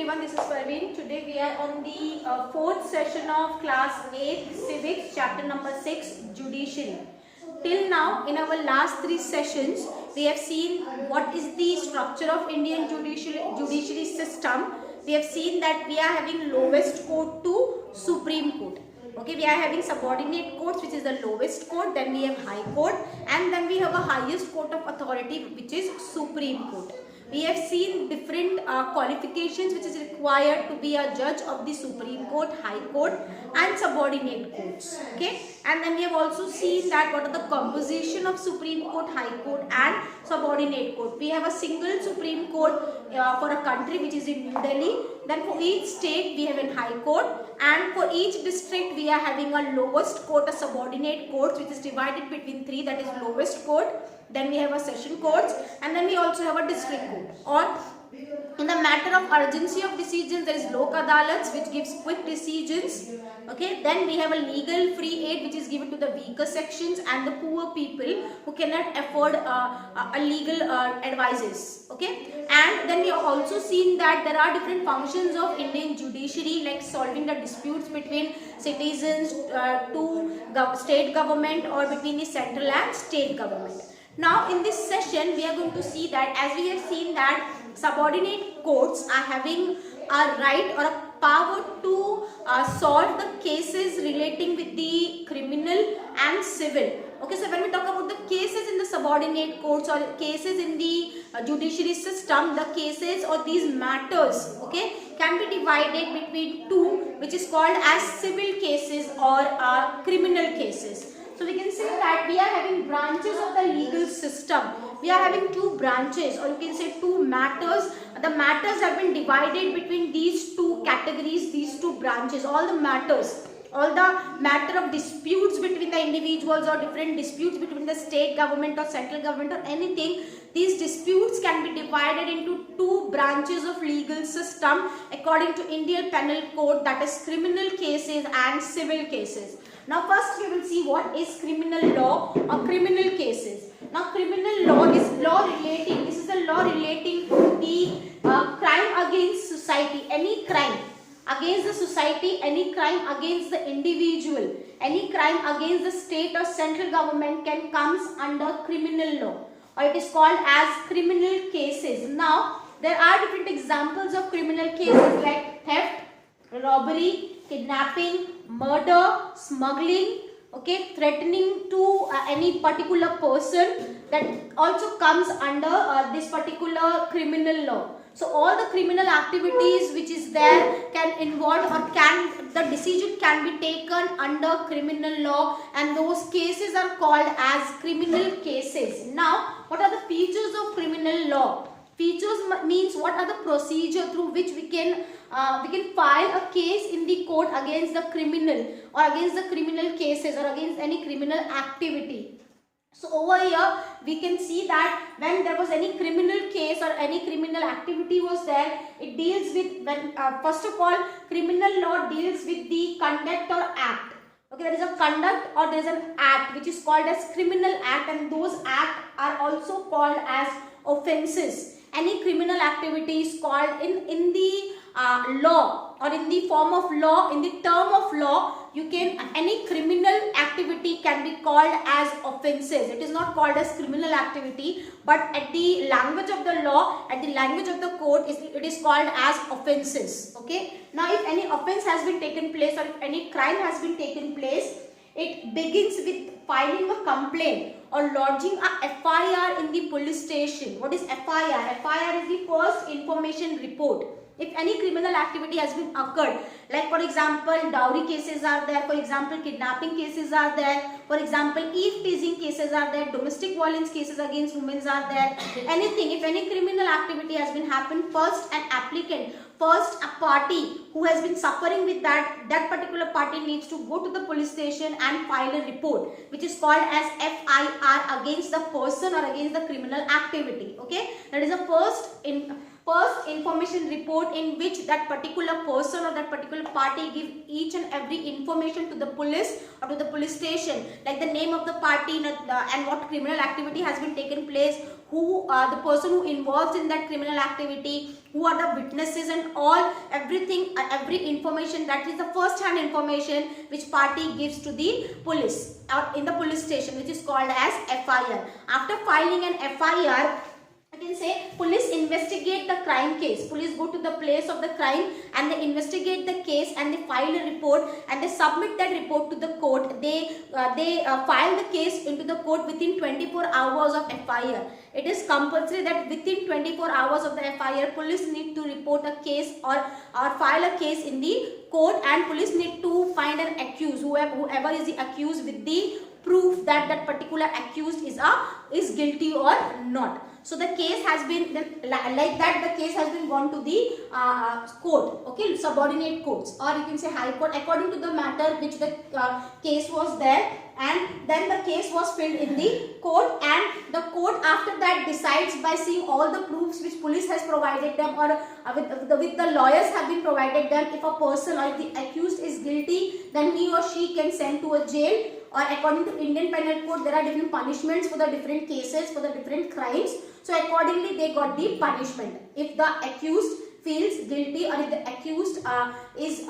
everyone, this is Parveen. Today we are on the fourth session of class 8 civics, chapter number 6, judiciary. Till now, in our last 3 sessions, we have seen what is the structure of Indian judiciary system. We have seen that we are having lowest court to Supreme Court. Okay, we are having subordinate courts, which is the lowest court, then we have high court, and then we have a highest court of authority, which is Supreme Court. We have seen different qualifications which is required to be a judge of the Supreme Court, High Court and subordinate courts. Okay, and then we have also seen that what are the composition of Supreme Court, High Court and subordinate court. We have a single Supreme Court for a country which is in New Delhi. Then for each state we have a High Court, and for each district we are having a lowest court, a subordinate court which is divided between 3, that is lowest court. Then we have a session courts, and then we also have a district court. Or in the matter of urgency of decisions, there is Lok Adalats which gives quick decisions. Okay, then we have a legal free aid which is given to the weaker sections and the poor people who cannot afford a legal advices. Okay, and then we have also seen that there are different functions of Indian judiciary, like solving the disputes between citizens to state government or between the central and state government. Now in this session we are going to see that, as we have seen that subordinate courts are having a right or a power to solve the cases relating with the criminal and civil. Okay, so when we talk about the cases in the subordinate courts or cases in the judiciary system, the cases or these matters, okay, can be divided between 2, which is called as civil cases or criminal cases. So we can say that we are having branches of the legal system. We are having 2 branches, or you can say 2 matters. The matters have been divided between these 2 categories, these 2 branches. All the matters, all the matter of disputes between the individuals or different disputes between the state government or central government or anything, these disputes can be divided into 2 branches of legal system according to Indian Penal Code, that is criminal cases and civil cases. Now first we will see what is criminal law or criminal cases. Now criminal law is law relating, this is a law relating to the crime against society, any crime against the society, any crime against the individual, any crime against the state or central government can comes under criminal law, or it is called as criminal cases. Now there are different examples of criminal cases like theft, robbery, kidnapping, murder, smuggling, okay, threatening to any particular person, that also comes under this particular criminal law. So all the criminal activities which is there can involve or the decision can be taken under criminal law, and those cases are called as criminal cases. Now what are the features of criminal law? Features means what are the procedure through which we can file a case in the court against the criminal or against the criminal cases or against any criminal activity. So over here we can see that when there was any criminal case or any criminal activity was there, it deals with, when first of all criminal law deals with the conduct or act. Okay, there is a conduct or there is an act which is called as criminal act, and those acts are also called as offences. Any criminal activity is called in the law or in the form of law, in the term of law, any criminal activity can be called as offences. It is not called as criminal activity, but at the language of the law, at the language of the court, it is called as offences. Okay. Now if any offence has been taken place or if any crime has been taken place, it begins with filing a complaint or lodging a FIR in the police station. What is FIR? FIR is the first information report. If any criminal activity has been occurred, like for example dowry cases are there, for example kidnapping cases are there, for example eve-teasing cases are there, domestic violence cases against women are there, anything, if any criminal activity has been happened, first an applicant, first a party who has been suffering with that particular party needs to go to the police station and file a report which is called as FIR against the person or against the criminal activity. Okay, that is a first information report in which that particular person or that particular party give each and every information to the police or to the police station, like the name of the party and what criminal activity has been taken place, who are the person who involved in that criminal activity, who are the witnesses, and all everything, every information, that is the first hand information which party gives to the police or in the police station, which is called as FIR. After filing an FIR, I can say police investigate the crime case. Police go to the place of the crime and they investigate the case and they file a report and they submit that report to the court. They file the case into the court within 24 hours of FIR. It is compulsory that within 24 hours of the FIR, police need to report a case or file a case in the court, and police need to find an accused, whoever is the accused, with the proof that that particular accused is guilty or not. So the case has been like that. The case has been gone to the court, okay, subordinate courts, or you can say high court, according to the matter which the case was there, and then the case was filled in the court, and the court after that decides by seeing all the proofs which police has provided them, or with the lawyers have been provided them. If a person or if the accused is guilty, then he or she can send to a jail, or according to Indian Penal Code, there are different punishments for the different cases, for the different crimes. So accordingly they got the punishment. If the accused feels guilty, or if the accused is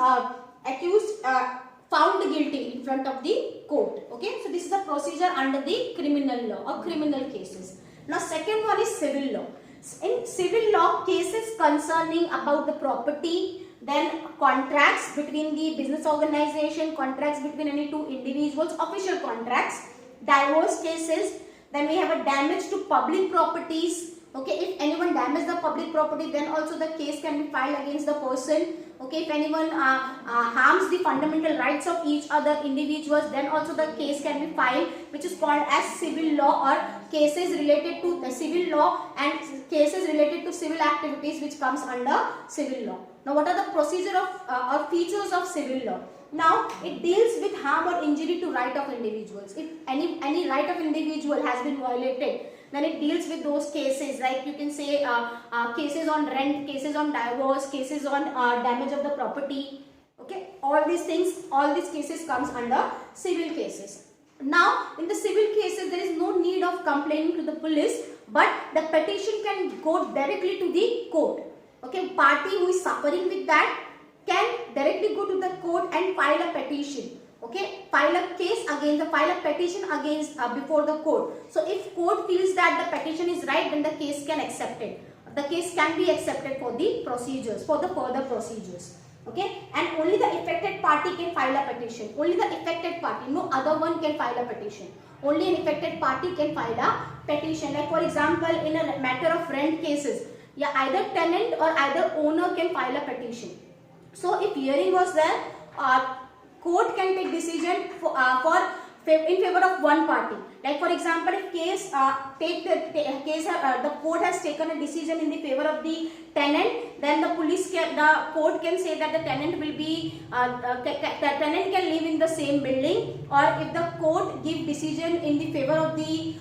found guilty in front of the court. Okay, so this is the procedure under the criminal law or criminal cases. Now second one is civil law. In civil law, cases concerning about the property, then contracts between the business organization, contracts between any two individuals, official contracts, divorce cases, then we have a damage to public properties. Okay, if anyone damages the public property, then also the case can be filed against the person. Okay, if anyone harms the fundamental rights of each other individuals, then also the case can be filed, which is called as civil law, or cases related to the civil law and cases related to civil activities, which comes under civil law. Now, what are the procedure of or features of civil law? Now, it deals with harm or injury to right of individuals. If any right of individual has been violated, then it deals with those cases, like you can say cases on rent, cases on divorce, cases on damage of the property. Okay, all these things, all these cases comes under civil cases. Now, in the civil cases, there is no need of complaining to the police, but the petition can go directly to the court. Okay, party who is suffering with that can directly go to the court and file a petition. Okay, file a petition against before the court. So if court feels that the petition is right, then the case can accept it. The case can be accepted for the procedures, for the further procedures. Okay, and only the affected party can file a petition. Only the affected party, no other one can file a petition. Only an affected party can file a petition. Like for example, in a matter of rent cases, yeah, either tenant or either owner can file a petition. So if hearing was there, court can take decision in favor of one party. Like for example, if the court has taken a decision in the favor of the tenant, then the court can say that the tenant will be tenant can live in the same building, or if the court give decision in the favor of the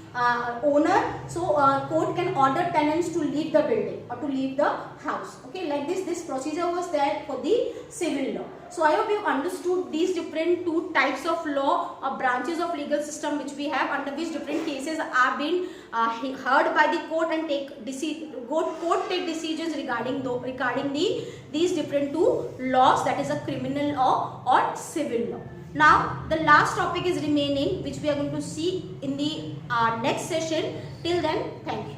owner, so court can order tenants to leave the building or to leave the house. Okay, like this procedure was there for the civil law. So I hope you understood these different two types of law or branches of legal system which we have, under which different cases are being heard by the court and take decisions regarding these different two laws, that is a criminal law or civil law. Now the last topic is remaining, which we are going to see in the next session. Till then, thank you.